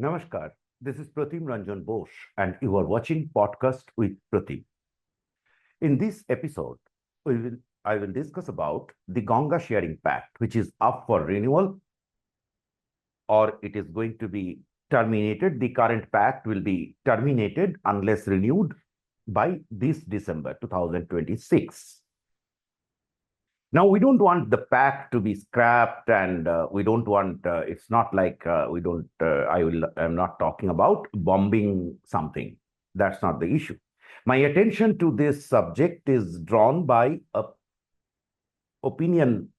Namaskar, this is Pratim Ranjan Bose, and you are watching Podcast with Pratim. In this episode, I will discuss about the Ganga Sharing Pact, which is up for renewal or it is going to be terminated. The current pact will be terminated unless renewed by this December 2026. Now, we don't want the pact to be scrapped, and we don't want. It's not like we don't. I'm not talking about bombing something. That's not the issue. My attention to this subject is drawn by a opinion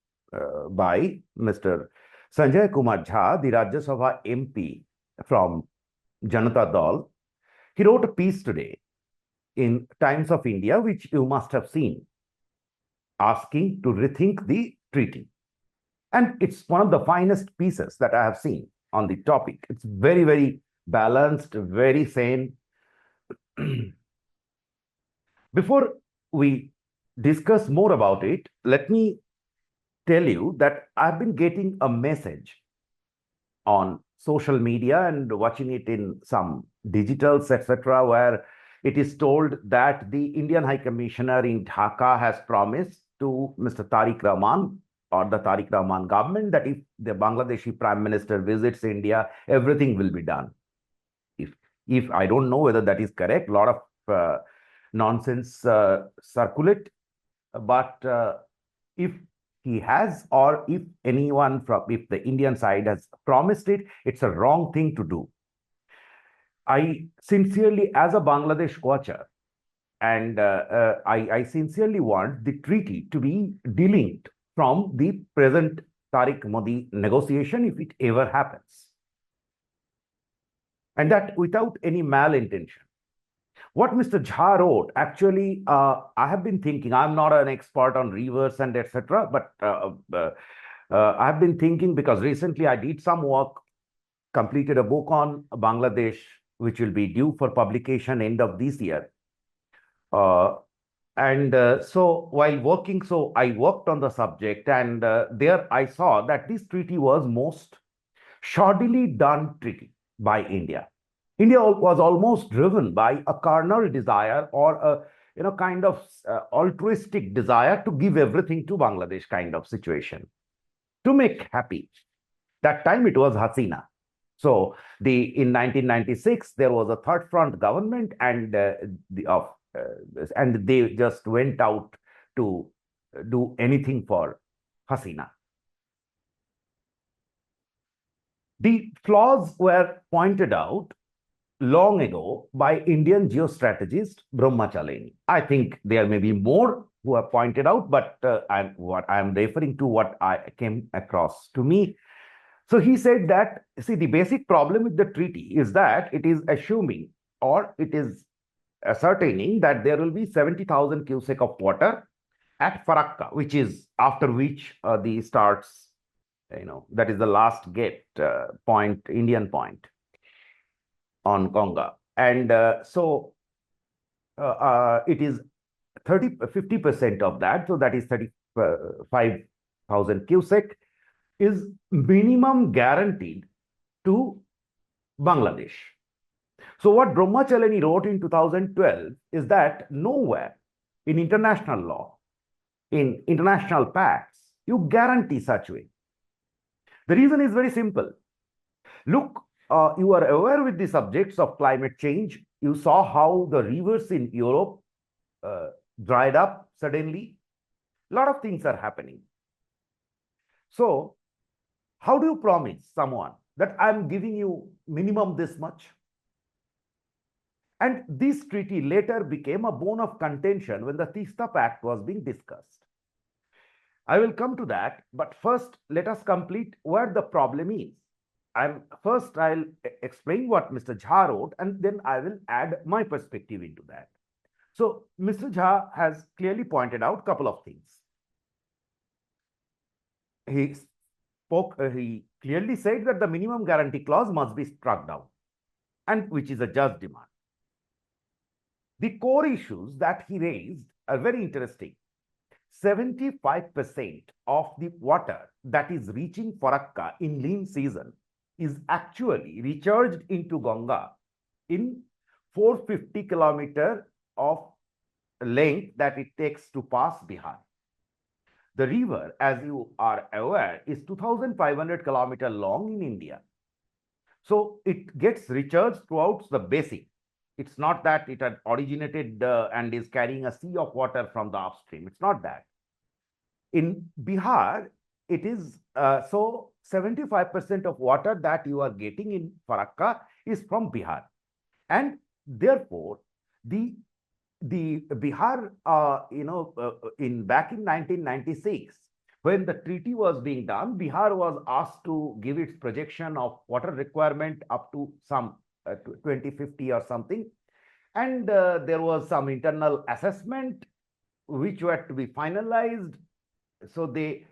by Mr. Sanjay Kumar Jha, the Rajya Sabha MP from Janata Dal. He wrote a piece today in Times of India, which you must have seen, asking to rethink the treaty. And it's one of the finest pieces that I have seen on the topic. It's very, very balanced, very sane. Before we discuss more about it, let me tell you that I've been getting a message on social media and watching it in some digitals, etc., where it is told that the Indian High Commissioner in Dhaka has promised to Mr. Tariq Rahman or the Tariq Rahman government that if the Bangladeshi Prime Minister visits India, everything will be done. If I don't know whether that is correct, a lot of nonsense circulate, but if he has, or if anyone if the Indian side has promised it, it's a wrong thing to do. I sincerely, as a Bangladesh watcher, and I sincerely want the treaty to be delinked from the present Tariq Modi negotiation if it ever happens. And that without any malintention. What Mr. Jha wrote, actually, I have been thinking, I'm not an expert on rivers and etc., but I've been thinking because recently I did some work, completed a book on Bangladesh, which will be due for publication end of this year. So while working, so I worked on the subject, and there I saw that this treaty was most shoddily done treaty by India. India was almost driven by a carnal desire or a kind of altruistic desire to give everything to Bangladesh kind of situation to make happy. That time it was Hasina. So in 1996 there was a third front government, and they just went out to do anything for Hasina. The flaws were pointed out long ago by Indian geostrategist Brahmachaleni. I think there may be more who have pointed out, but I'm referring to what I came across to me. So he said that, see, the basic problem with the treaty is that it is assuming, or it is ascertaining, that there will be 70,000 cubic of water at Farakka, which is after which the starts, that is the last gate point, Indian point on Ganga. And so it is 50% of that, so that is 35,000 cubic is minimum guaranteed to Bangladesh. So what Brahmachaleni wrote in 2012 is that nowhere in international law, in international pacts, you guarantee such way. The reason is very simple. Look, you are aware with the subjects of climate change. You saw how the rivers in Europe dried up suddenly. A lot of things are happening. So how do you promise someone that I'm giving you minimum this much? And this treaty later became a bone of contention when the Teesta Pact was being discussed. I will come to that, but first let us complete where the problem is. I'll explain what Mr. Jha wrote, and then I will add my perspective into that. So Mr. Jha has clearly pointed out a couple of things. He clearly said that the minimum guarantee clause must be struck down, and which is a just demand. The core issues that he raised are very interesting. 75% of the water that is reaching Farakka in lean season is actually recharged into Ganga in 450 kilometer of length that it takes to pass Bihar. The river, as you are aware, is 2,500 kilometers long in India. So it gets recharged throughout the basin. It's not that it had originated and is carrying a sea of water from the upstream. It's not that. In Bihar, it is so 75% of water that you are getting in Farakka is from Bihar. And therefore, the Bihar, in back in 1996, when the treaty was being done, Bihar was asked to give its projection of water requirement up to some 2050 or something. And there was some internal assessment which were to be finalized. So they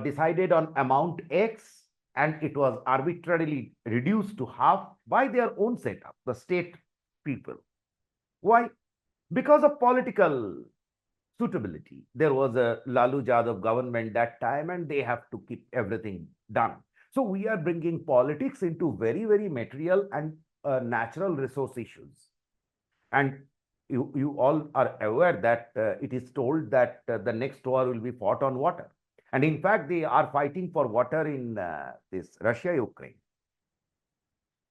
decided on amount X, and it was arbitrarily reduced to half by their own setup, the state people. Why? Because of political suitability. There was a Lalu Yadav government that time, and they have to keep everything done. So we are bringing politics into very, very material and natural resource issues. And you all are aware that it is told that the next war will be fought on water. And in fact, they are fighting for water in this Russia-Ukraine.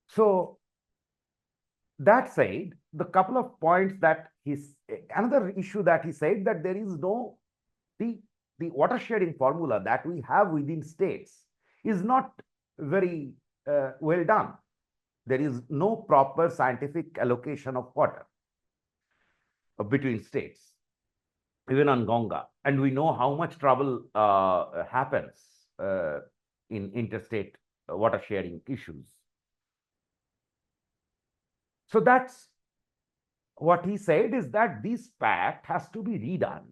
So that said, the couple of points that another issue that he said, that there is no, the water sharing formula that we have within states is not very well done. There is no proper scientific allocation of water between states, even on Ganga. And we know how much trouble happens in interstate water sharing issues. So that's what he said, is that this pact has to be redone.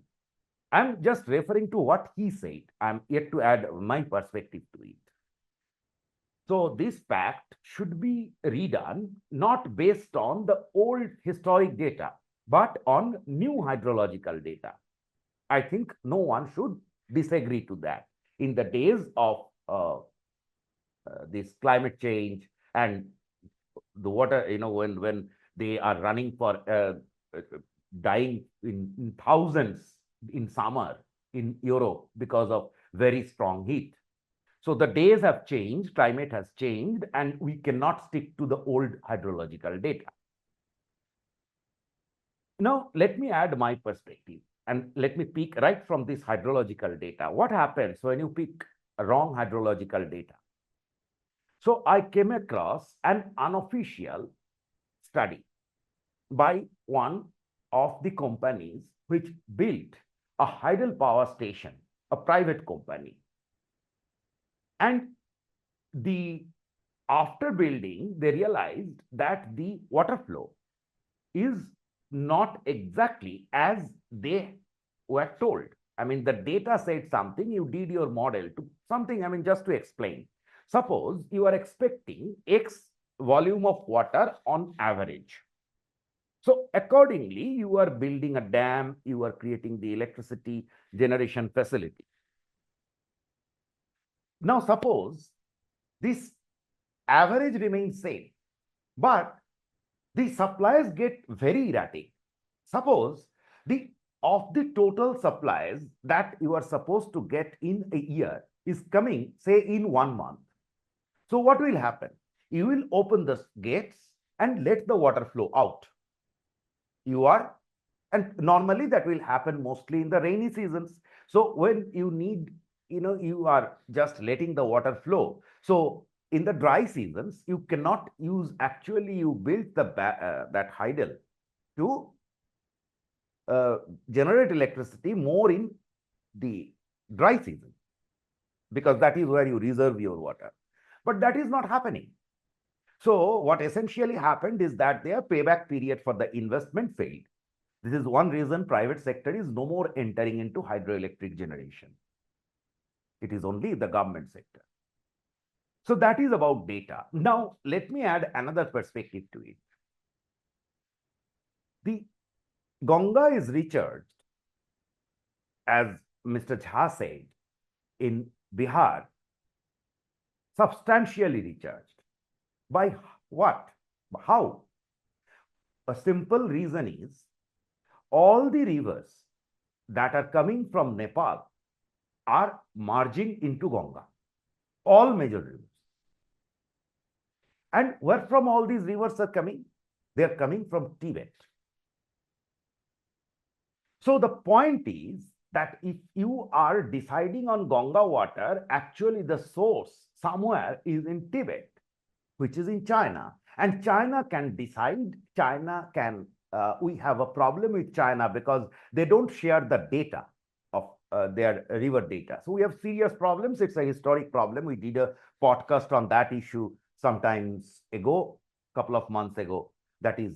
I'm just referring to what he said. I'm yet to add my perspective to it. So this pact should be redone, not based on the old historic data, but on new hydrological data. I think no one should disagree to that. In the days of this climate change and the water, when they are running for dying in thousands in summer in Europe because of very strong heat. So the days have changed, climate has changed, and we cannot stick to the old hydrological data. Now, let me add my perspective, and let me pick right from this hydrological data. What happens when you pick wrong hydrological data? So I came across an unofficial study by one of the companies which built a Hydropower station, a private company. And after building, they realized that the water flow is not exactly as they were told. I mean, the data said something, you did your model to something, I mean, just to explain. Suppose you are expecting X volume of water on average. So accordingly, you are building a dam, you are creating the electricity generation facility. Now, suppose this average remains same, but the supplies get very erratic. Suppose of the total supplies that you are supposed to get in a year is coming, say, in 1 month. So what will happen? You will open the gates and let the water flow out. And normally that will happen mostly in the rainy seasons. So when you need, you are just letting the water flow. So in the dry seasons, you cannot use, actually you built that hydel to generate electricity more in the dry season, because that is where you reserve your water. But that is not happening. So what essentially happened is that their payback period for the investment failed. This is one reason private sector is no more entering into hydroelectric generation. It is only the government sector. So that is about data. Now, let me add another perspective to it. The Ganga is recharged, as Mr. Jha said, in Bihar, substantially recharged. By what? How? A simple reason is all the rivers that are coming from Nepal are merging into Ganga, all major rivers. And where from all these rivers are coming? They are coming from Tibet. So the point is that if you are deciding on Ganga water, actually the source somewhere is in Tibet, which is in China. And China can decide, we have a problem with China because they don't share the data of their river data. So we have serious problems. It's a historic problem. We did a podcast on that issue sometimes ago, couple of months ago. That is,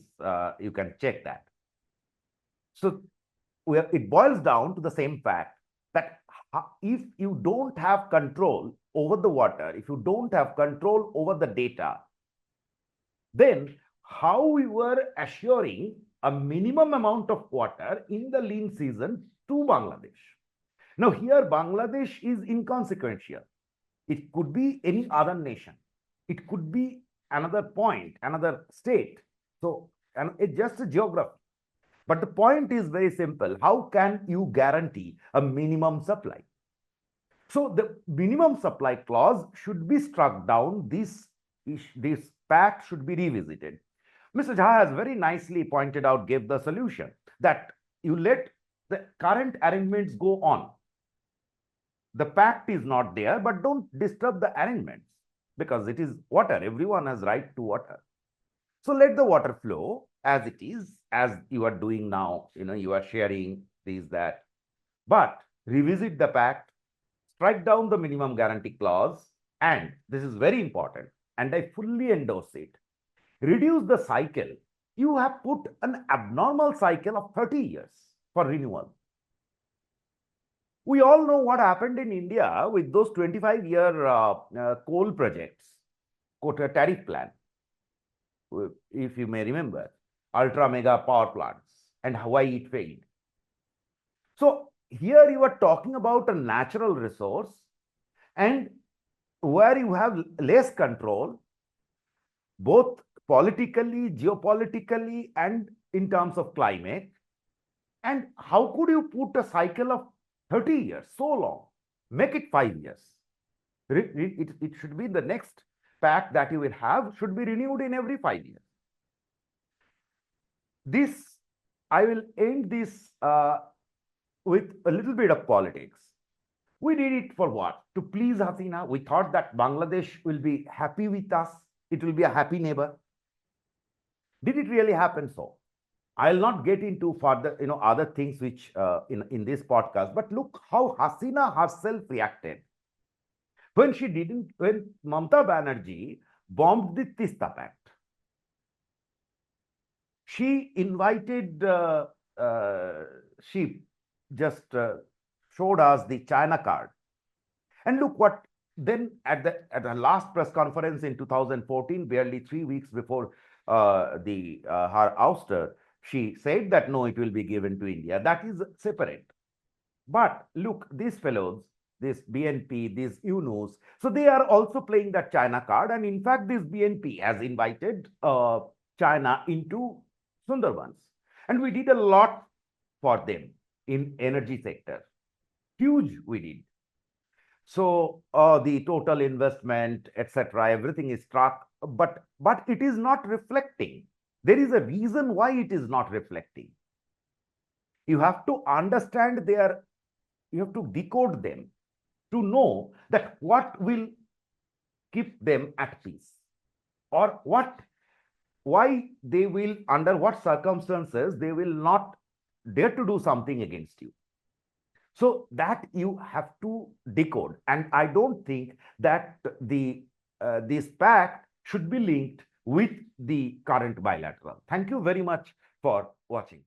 you can check that. So it boils down to the same fact that if you don't have control over the water, if you don't have control over the data, then how we were assuring a minimum amount of water in the lean season to Bangladesh. Now here Bangladesh is inconsequential. It could be any other nation. It could be another point, another state. So, and it's just a geography. But the point is very simple. How can you guarantee a minimum supply? So the minimum supply clause should be struck down. This pact should be revisited. Mr. Jha has very nicely pointed out, gave the solution that you let the current arrangements go on. The pact is not there, but don't disturb the arrangements because it is water. Everyone has right to water. So let the water flow as it is, as you are doing now. You are sharing these, that. But revisit the pact, strike down the minimum guarantee clause, and this is very important, and I fully endorse it. Reduce the cycle. You have put an abnormal cycle of 30 years for renewal. We all know what happened in India with those 25-year coal projects, quota tariff plan, if you may remember, ultra mega power plants, and why it failed. So here you are talking about a natural resource, and where you have less control, both politically, geopolitically, and in terms of climate. And how could you put a cycle of 30 years, so long? Make it 5 years. It should be the next pact that you will have, should be renewed in every 5 years. I will end this with a little bit of politics. We did it for what? To please Hasina. We thought that Bangladesh will be happy with us. It will be a happy neighbor. Did it really happen so? I'll not get into further, other things which in this podcast, but look how Hasina herself reacted when Mamata Banerjee bombed the Teesta Pact. She invited, she just showed us the China card. And look what, then at the last press conference in 2014, barely 3 weeks before her ouster, she said that no, it will be given to India. That is separate. But look, these fellows, this BNP, these UNOs, so they are also playing that China card. And in fact, this BNP has invited China into Sundarbans. And we did a lot for them in energy sector. Huge we did. So the total investment, etc., everything is struck, but it is not reflecting. There is a reason why it is not reflecting. You have to understand you have to decode them to know that what will keep them at peace, or why they will, under what circumstances they will not dare to do something against you. So that you have to decode. And I don't think that this pact should be linked with the current bilateral. Thank you very much for watching.